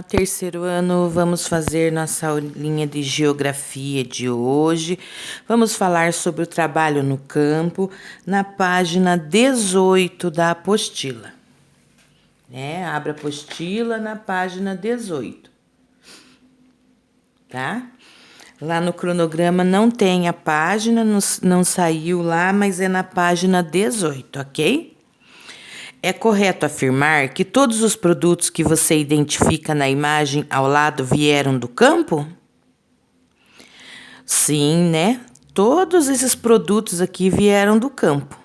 Terceiro ano, vamos fazer nossa aulinha de geografia de hoje. Vamos falar sobre o trabalho no campo na página 18 da apostila. Abra a apostila na página 18, tá? Lá no cronograma não tem a página, não saiu lá, mas é na página 18, ok? É correto afirmar que todos os produtos que você identifica na imagem ao lado vieram do campo? Sim, né? Todos esses produtos aqui vieram do campo.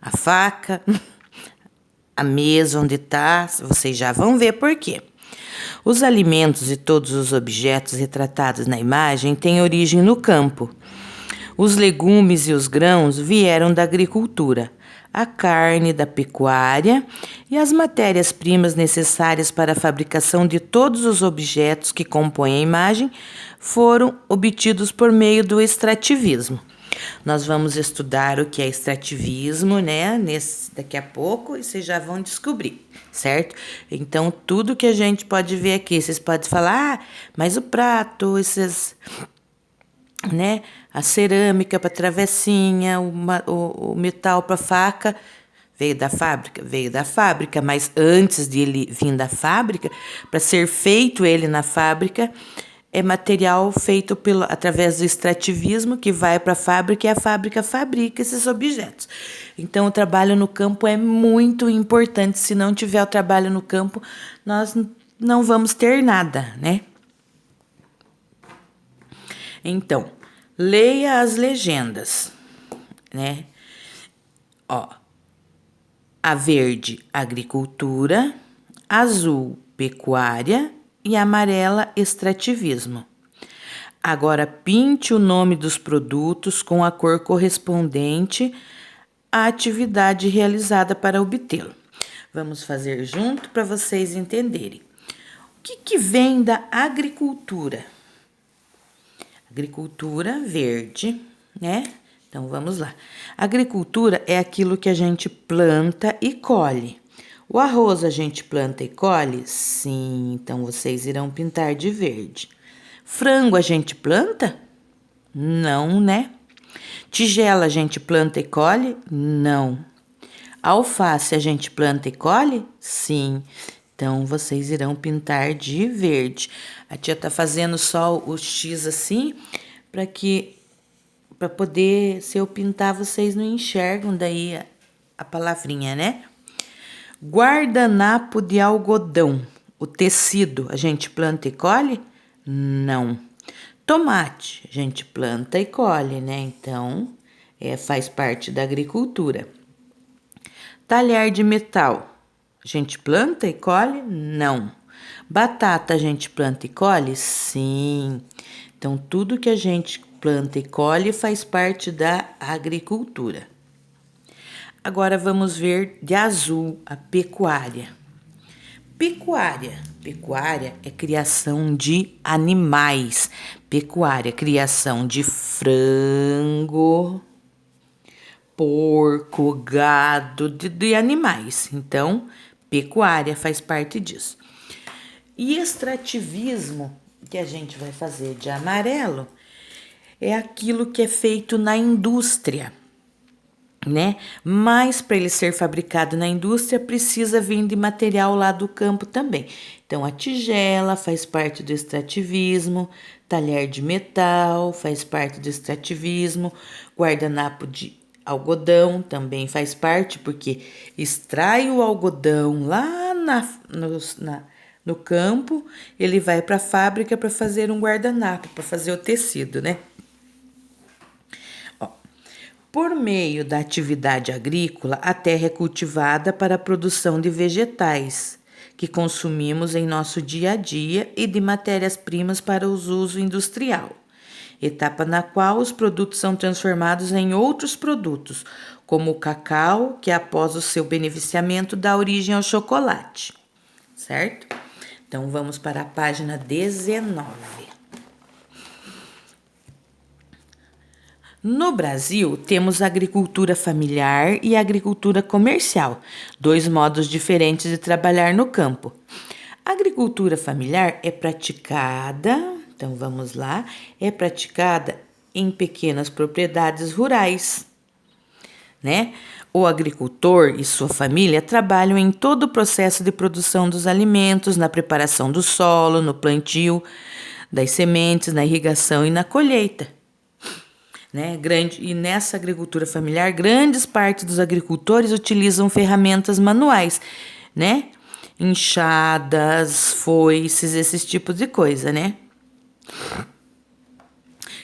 A faca, a mesa onde está, vocês já vão ver por quê. Os alimentos e todos os objetos retratados na imagem têm origem no campo. Os legumes e os grãos vieram da agricultura, a carne da pecuária e as matérias-primas necessárias para a fabricação de todos os objetos que compõem a imagem foram obtidos por meio do extrativismo. Nós vamos estudar o que é extrativismo, né? Daqui a pouco, e vocês já vão descobrir, certo? Então, tudo que a gente pode ver aqui, vocês podem falar, mas o prato, esses, né? A cerâmica para travessinha, o metal para faca, veio da fábrica? Veio da fábrica, mas antes de ele vir da fábrica, para ser feito ele na fábrica, é material feito através do extrativismo que vai para a fábrica e a fábrica fabrica esses objetos. Então, o trabalho no campo é muito importante. Se não tiver o trabalho no campo, nós não vamos ter nada, né? Então, leia as legendas, né? A verde, agricultura, azul, pecuária e amarela, extrativismo. Agora, pinte o nome dos produtos com a cor correspondente à atividade realizada para obtê-lo. Vamos fazer junto para vocês entenderem. O que vem da agricultura? Agricultura verde, né? Então, vamos lá. Agricultura é aquilo que a gente planta e colhe. O arroz a gente planta e colhe? Sim, então vocês irão pintar de verde. Frango a gente planta? Não, né? Tigela a gente planta e colhe? Não. Alface a gente planta e colhe? Sim. Então, vocês irão pintar de verde. A tia tá fazendo só o X assim, para poder, se eu pintar, vocês não enxergam daí a palavrinha, né? Guardanapo de algodão. O tecido a gente planta e colhe? Não. Tomate a gente planta e colhe, né? Então, faz parte da agricultura. Talher de metal. A gente planta e colhe? Não. Batata a gente planta e colhe? Sim. Então, tudo que a gente planta e colhe faz parte da agricultura. Agora vamos ver de azul, a pecuária. Pecuária é criação de animais. Pecuária, criação de frango, porco, gado, de animais. Então, pecuária faz parte disso. E extrativismo, que a gente vai fazer de amarelo, é aquilo que é feito na indústria, né? Mas para ele ser fabricado na indústria, precisa vir de material lá do campo também. Então, a tigela faz parte do extrativismo, talher de metal faz parte do extrativismo, guardanapo de algodão também faz parte, porque extrai o algodão lá no campo, ele vai para a fábrica para fazer um guardanapo, para fazer o tecido, né? Por meio da atividade agrícola, a terra é cultivada para a produção de vegetais, que consumimos em nosso dia a dia, e de matérias-primas para o uso industrial, etapa na qual os produtos são transformados em outros produtos, como o cacau, que após o seu beneficiamento dá origem ao chocolate, certo? Então, vamos para a página 19. No Brasil, temos a agricultura familiar e a agricultura comercial, dois modos diferentes de trabalhar no campo. A agricultura familiar é praticada, então vamos lá, é praticada em pequenas propriedades rurais, né? O agricultor e sua família trabalham em todo o processo de produção dos alimentos, na preparação do solo, no plantio das sementes, na irrigação e na colheita. Né? E nessa agricultura familiar, grandes partes dos agricultores utilizam ferramentas manuais, né? Enxadas, foices, esses tipos de coisa, né?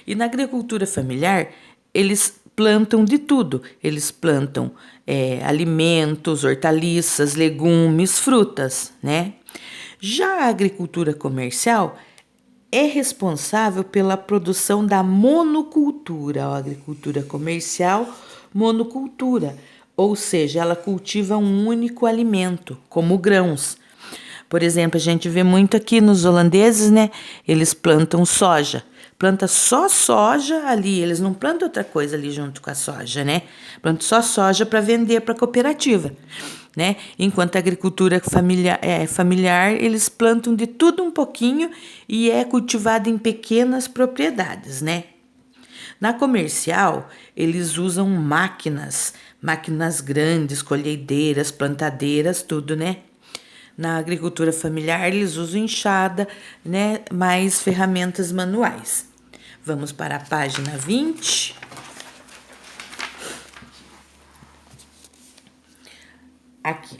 E na agricultura familiar, eles plantam de tudo. Eles plantam alimentos, hortaliças, legumes, frutas, né? Já a agricultura comercial é responsável pela produção da monocultura. A agricultura comercial, monocultura, ou seja, ela cultiva um único alimento, como grãos. Por exemplo, a gente vê muito aqui nos holandeses, né? Eles plantam soja. Planta só soja ali, eles não plantam outra coisa ali junto com a soja, né? Plantam só soja para vender para a cooperativa, né? Enquanto a agricultura familiar, eles plantam de tudo um pouquinho e é cultivado em pequenas propriedades, né? Na comercial, eles usam máquinas grandes, colhedeiras, plantadeiras, tudo, né? Na agricultura familiar, eles usam enxada, né? Mais ferramentas manuais. Vamos para a página 20. Aqui.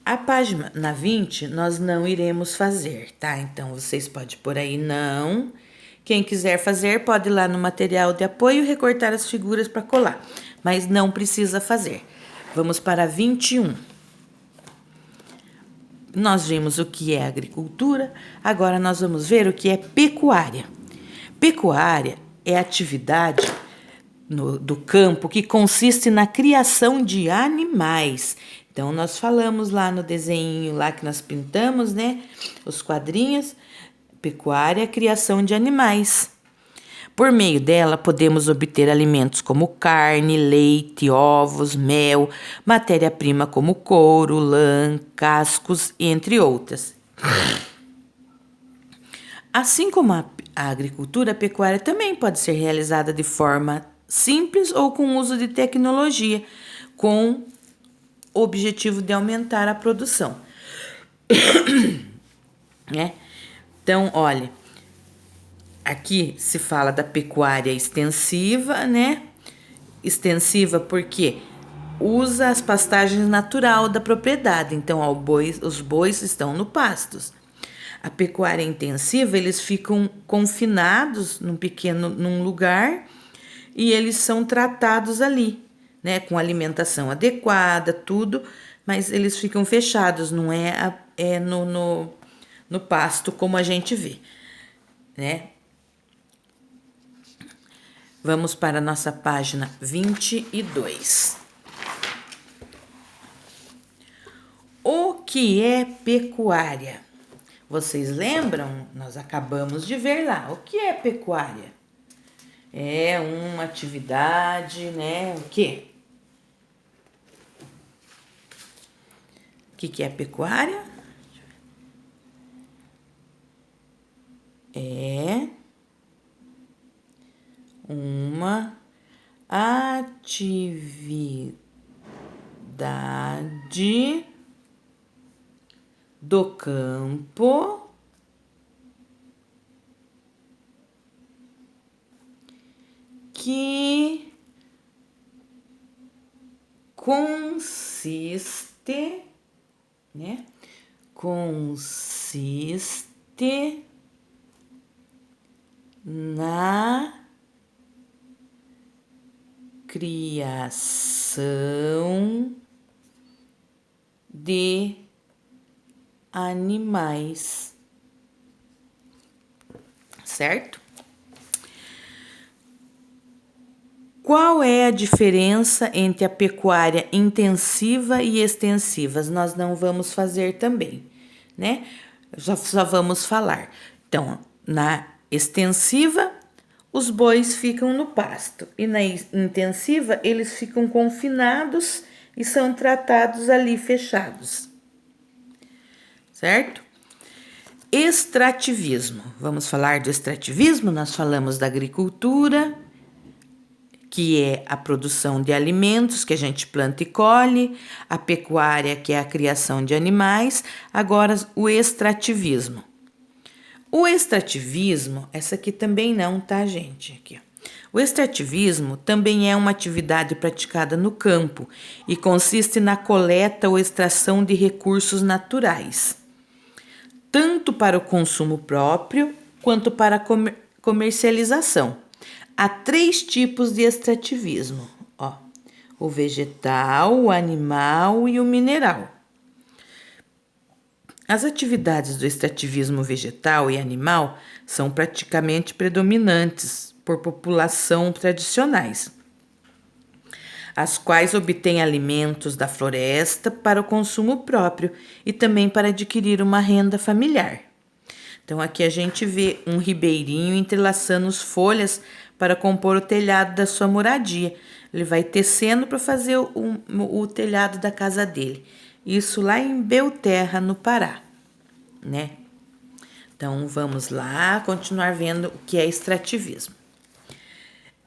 A página 20 nós não iremos fazer, tá? Então, vocês podem pôr aí não. Quem quiser fazer, pode ir lá no material de apoio e recortar as figuras para colar. Mas não precisa fazer. Vamos para 21. Nós vimos o que é agricultura, agora nós vamos ver o que é pecuária. Pecuária é a atividade do campo que consiste na criação de animais. Então, nós falamos lá no desenho lá que nós pintamos, né? Os quadrinhos. Pecuária é a criação de animais. Por meio dela, podemos obter alimentos como carne, leite, ovos, mel, matéria-prima como couro, lã, cascos, entre outras. Assim como a agricultura, a pecuária também pode ser realizada de forma simples ou com uso de tecnologia, com o objetivo de aumentar a produção. Né? Então, olha, aqui se fala da pecuária extensiva, né? Extensiva porque usa as pastagens natural da propriedade. Então, os bois estão no pastos. A pecuária intensiva, eles ficam confinados num lugar e eles são tratados ali, né? Com alimentação adequada, tudo, mas eles ficam fechados, não é no pasto como a gente vê, né? Vamos para a nossa página 22. O que é pecuária? Vocês lembram? Nós acabamos de ver lá. O que é pecuária? É uma atividade, né? O quê? O que é pecuária? É uma atividade do campo que consiste, né? Consiste na criação de animais, certo? Qual é a diferença entre a pecuária intensiva e extensiva? Nós não vamos fazer também, né? Só vamos falar. Então, na extensiva, os bois ficam no pasto e na intensiva eles ficam confinados e são tratados ali fechados, certo? Extrativismo. Vamos falar do extrativismo? Nós falamos da agricultura, que é a produção de alimentos que a gente planta e colhe, a pecuária, que é a criação de animais, agora o extrativismo. O extrativismo, essa aqui também não, tá, gente? Aqui, ó. O extrativismo também é uma atividade praticada no campo e consiste na coleta ou extração de recursos naturais, tanto para o consumo próprio quanto para a comercialização. Há 3 tipos de extrativismo, ó, o vegetal, o animal e o mineral. As atividades do extrativismo vegetal e animal são praticamente predominantes por população tradicionais, as quais obtêm alimentos da floresta para o consumo próprio e também para adquirir uma renda familiar. Então aqui a gente vê um ribeirinho entrelaçando as folhas para compor o telhado da sua moradia. Ele vai tecendo para fazer o telhado da casa dele. Isso lá em Belterra, no Pará, né? Então vamos lá continuar vendo o que é extrativismo.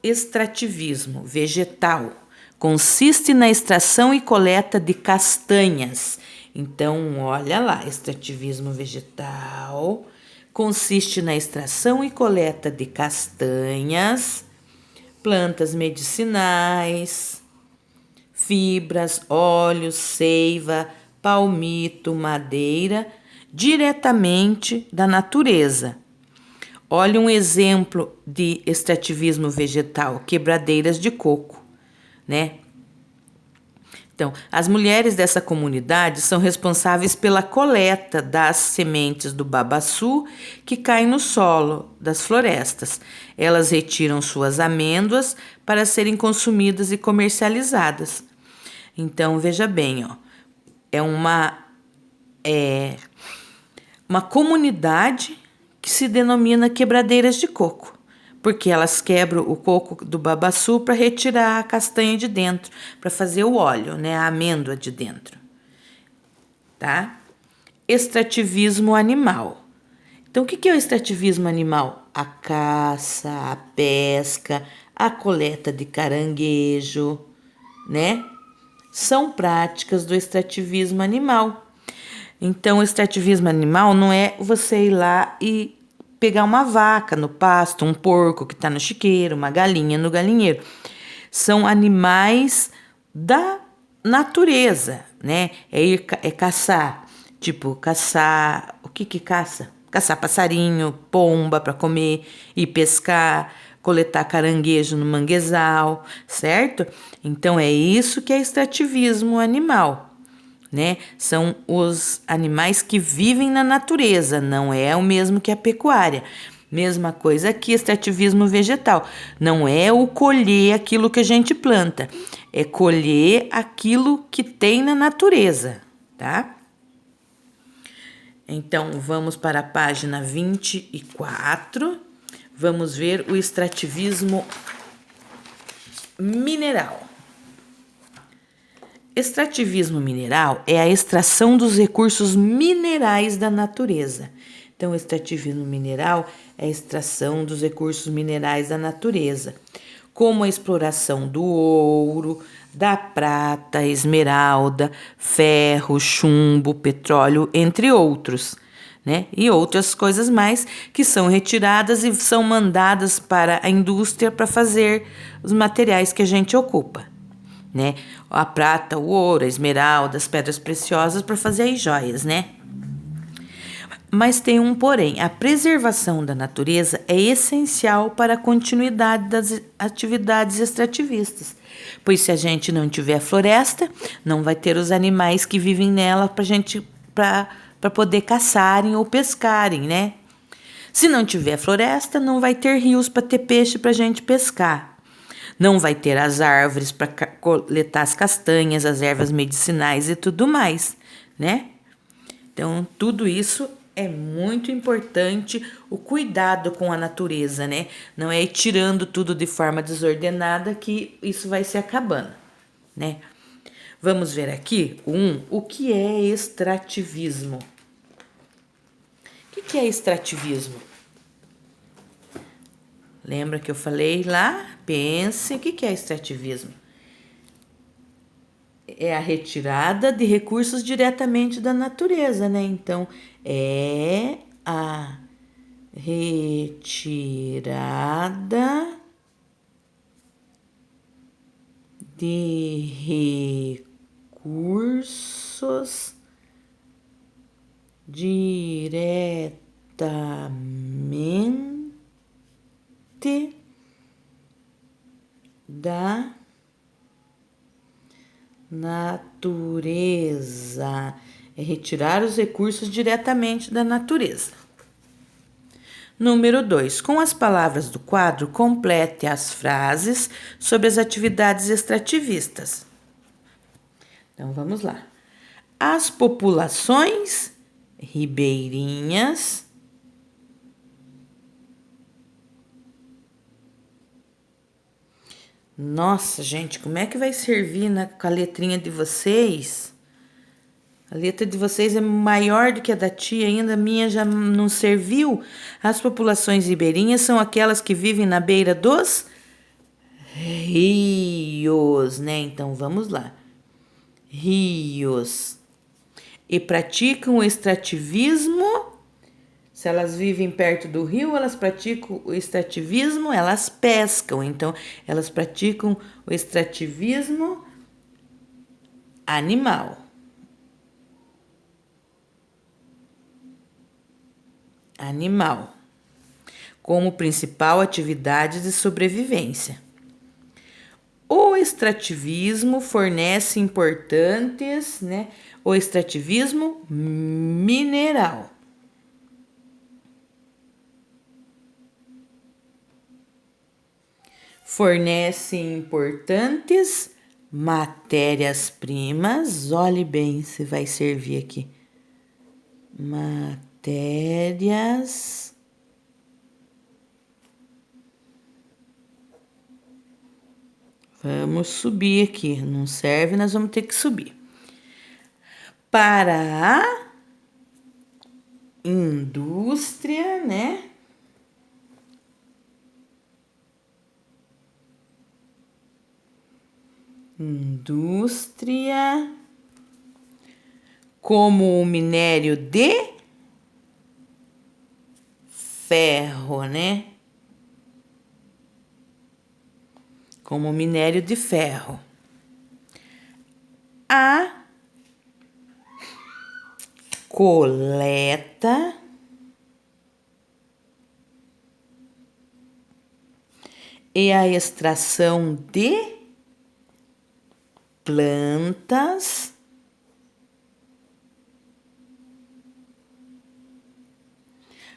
Extrativismo vegetal consiste na extração e coleta de castanhas. Então, olha lá, extrativismo vegetal consiste na extração e coleta de castanhas, plantas medicinais, fibras, óleos, seiva, palmito, madeira, diretamente da natureza. Olha um exemplo de extrativismo vegetal, quebradeiras de coco, né? Então, as mulheres dessa comunidade são responsáveis pela coleta das sementes do babaçu que caem no solo das florestas. Elas retiram suas amêndoas para serem consumidas e comercializadas. Então, veja bem, ó, é uma comunidade que se denomina quebradeiras de coco, porque elas quebram o coco do babaçu para retirar a castanha de dentro, para fazer o óleo, né, a amêndoa de dentro, tá? Extrativismo animal. Então, o que é o extrativismo animal? A caça, a pesca, a coleta de caranguejo, né? São práticas do extrativismo animal. Então, o extrativismo animal não é você ir lá e pegar uma vaca no pasto, um porco que está no chiqueiro, uma galinha no galinheiro. São animais da natureza, né? É caçar, tipo, caçar... O que caça? Caçar passarinho, pomba para comer, ir pescar, coletar caranguejo no manguezal, certo? Então, é isso que é extrativismo animal, né? São os animais que vivem na natureza, não é o mesmo que a pecuária. Mesma coisa aqui, extrativismo vegetal. Não é o colher aquilo que a gente planta, é colher aquilo que tem na natureza, tá? Então, vamos para a página 24. Vamos ver o extrativismo mineral. Extrativismo mineral é a extração dos recursos minerais da natureza. Então, o extrativismo mineral é a extração dos recursos minerais da natureza, como a exploração do ouro, da prata, esmeralda, ferro, chumbo, petróleo, entre outros, né? E outras coisas mais que são retiradas e são mandadas para a indústria para fazer os materiais que a gente ocupa, né? A prata, o ouro, a esmeralda, as pedras preciosas para fazer as joias, né? Mas tem um porém, a preservação da natureza é essencial para a continuidade das atividades extrativistas, pois se a gente não tiver floresta, não vai ter os animais que vivem nela para poder caçarem ou pescarem, né? Se não tiver floresta, não vai ter rios para ter peixe para a gente pescar. Não vai ter as árvores para coletar as castanhas, as ervas medicinais e tudo mais, né? Então, tudo isso é muito importante, o cuidado com a natureza, né? Não é ir tirando tudo de forma desordenada que isso vai se acabando, né? Vamos ver aqui o que é extrativismo. O que é extrativismo? Lembra que eu falei lá? Pense, o que é extrativismo? É a retirada de recursos diretamente da natureza, né? Então, é a retirada de recursos diretamente da natureza. É retirar os recursos diretamente da natureza. Número 2. Com as palavras do quadro, complete as frases sobre as atividades extrativistas. Então, vamos lá. As populações ribeirinhas Nossa, gente, como é que vai servir com a letrinha de vocês? A letra de vocês é maior do que a da tia, ainda a minha já não serviu. As populações ribeirinhas são aquelas que vivem na beira dos rios, né? Então vamos lá. Rios. E praticam o extrativismo. Se elas vivem perto do rio, elas praticam o extrativismo, elas pescam. Então, elas praticam o extrativismo animal. Animal. Como principal atividade de sobrevivência. O extrativismo fornece importantes, né? O extrativismo mineral. Fornece importantes matérias-primas. Olhe bem se vai servir aqui. Matérias. Vamos subir aqui. Não serve, nós vamos ter que subir. Para a indústria, né? Indústria como o minério de ferro, né? Como minério de ferro. A coleta e a extração de plantas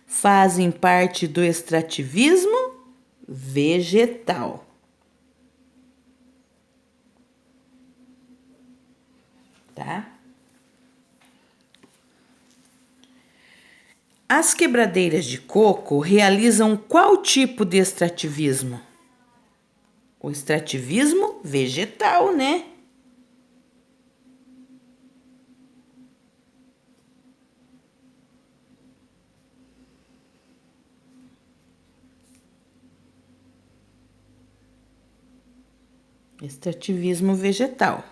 fazem parte do extrativismo vegetal. Tá? As quebradeiras de coco realizam qual tipo de extrativismo? O extrativismo vegetal, né? Extrativismo vegetal.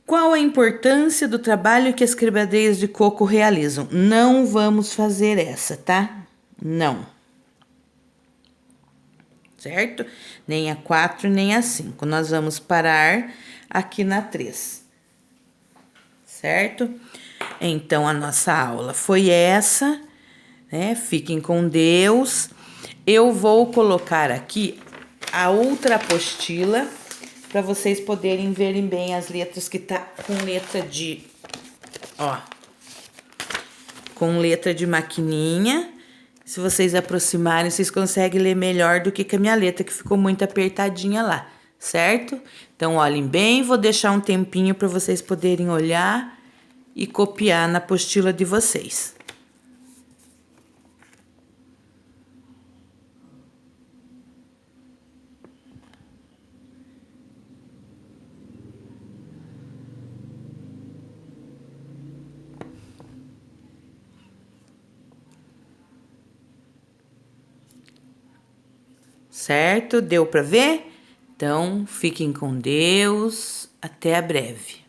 Qual a importância do trabalho que as quebradeiras de coco realizam? Não vamos fazer essa, tá? Não. Certo? Nem a 4, nem a 5. Nós vamos parar aqui na 3. Certo? Então, a nossa aula foi essa, né? Fiquem com Deus. Eu vou colocar aqui a outra apostila para vocês poderem verem bem as letras que tá com letra de, ó, com letra de maquininha. Se vocês aproximarem, vocês conseguem ler melhor do que com a minha letra, que ficou muito apertadinha lá, certo? Então, olhem bem, vou deixar um tempinho para vocês poderem olhar e copiar na apostila de vocês. certo? Deu para ver? Então, fiquem com Deus. Até a breve.